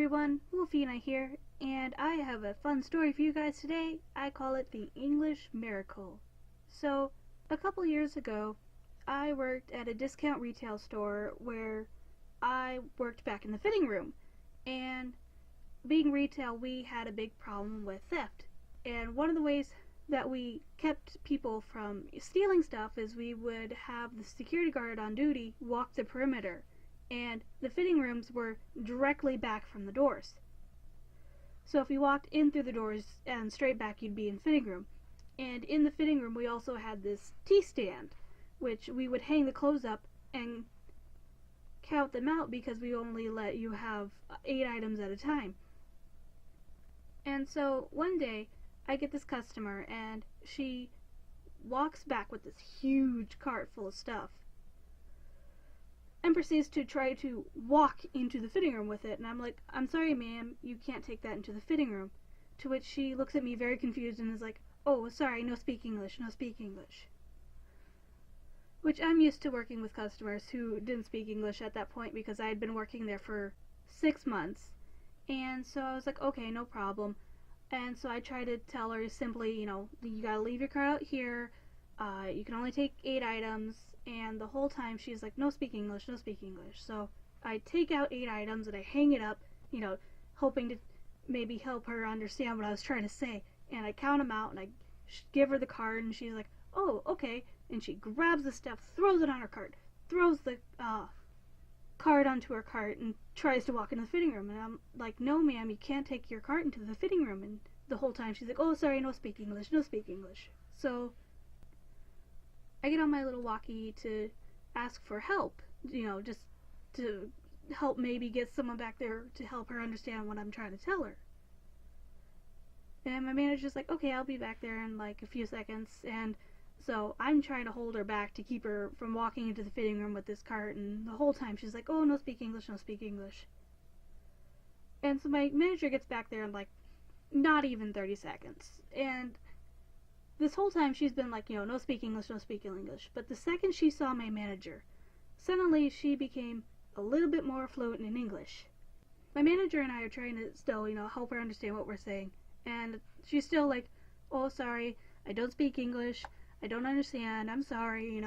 everyone, Wolfina here, and I have a fun story for you guys today. I call it the English Miracle. So, a couple years ago, I worked at a discount retail store where I worked back in the fitting room, and being retail, we had a big problem with theft. And one of the ways that we kept people from stealing stuff is we would have the security guard on duty walk the perimeter, and the fitting rooms were directly back from the doors. So if you walked in through the doors and straight back, you'd be in fitting room. And in the fitting room, we also had this T-stand, which we would hang the clothes up and count them out because we only let you have 8 items at a time. And so one day, I get this customer, and she walks back with this huge cart full of stuff and proceeds to try to walk into the fitting room with it. And I'm like, I'm sorry, ma'am, you can't take that into the fitting room. To which she looks at me very confused and is like, oh, sorry, no speak English, no speak English. Which I'm used to working with customers who didn't speak English at that point because I had been working there for 6 months. And so I was like, okay, no problem. And so I tried to tell her simply, you gotta leave your cart out here. You can only take 8 items. And the whole time she's like, no speak English, no speak English. So I take out 8 items and I hang it up, hoping to maybe help her understand what I was trying to say. And I count them out and I give her the card, and she's like, oh, okay. And she grabs the stuff, throws it on her cart, throws the card onto her cart, and tries to walk into the fitting room. And I'm like, no, ma'am, you can't take your cart into the fitting room. And the whole time she's like, oh, sorry, no speak English, no speak English. So I get on my little walkie to ask for help, just to help maybe get someone back there to help her understand what I'm trying to tell her. And my manager's like, okay, I'll be back there in like a few seconds. And so I'm trying to hold her back to keep her from walking into the fitting room with this cart, and the whole time she's like, oh, no speak English, no speak English. And so my manager gets back there in like not even 30 seconds. And this whole time she's been like, no speak English, no speak English. But the second she saw my manager, suddenly she became a little bit more fluent in English. My manager and I are trying to still, help her understand what we're saying. And she's still like, oh, sorry, I don't speak English. I don't understand. I'm sorry,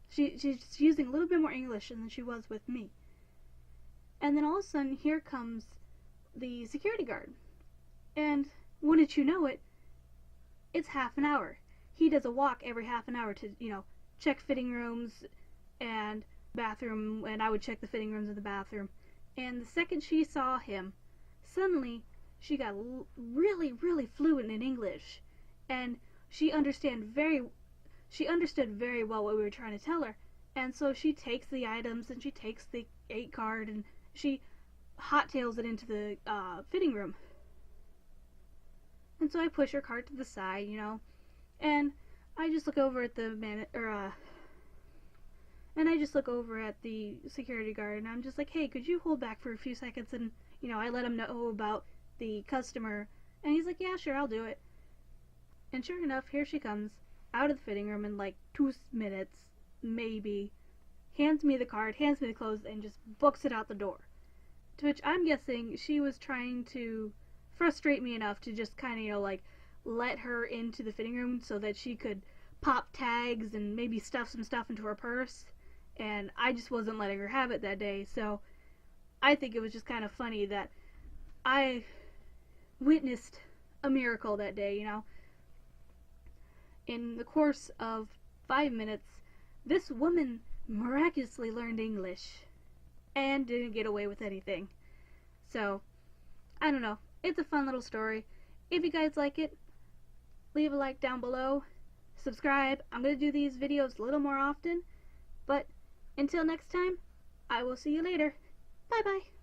She's using a little bit more English than she was with me. And then all of a sudden, here comes the security guard. And wouldn't you know it, it's half an hour. He does a walk every half an hour to, check fitting rooms and bathroom, and I would check the fitting rooms and the bathroom. And the second she saw him, suddenly she got really, really fluent in English. And she understood very well what we were trying to tell her. And so she takes the items and she takes the 8 card and she hot-tails it into the fitting room. And so I push her cart to the side, and I just look over at the security guard, and I'm just like, hey, could you hold back for a few seconds? And I let him know about the customer, and he's like, yeah, sure, I'll do it. And sure enough, here she comes out of the fitting room in like 2 minutes, maybe, hands me the card, hands me the clothes, and just books it out the door. To which I'm guessing she was trying to frustrate me enough to just kind of, let her into the fitting room so that she could pop tags and maybe stuff some stuff into her purse. And I just wasn't letting her have it that day, so I think it was just kind of funny that I witnessed a miracle that day, In the course of 5 minutes, this woman miraculously learned English and didn't get away with anything. So, I don't know. It's a fun little story. If you guys like it, leave a like down below. Subscribe. I'm going to do these videos a little more often. But until next time, I will see you later. Bye bye.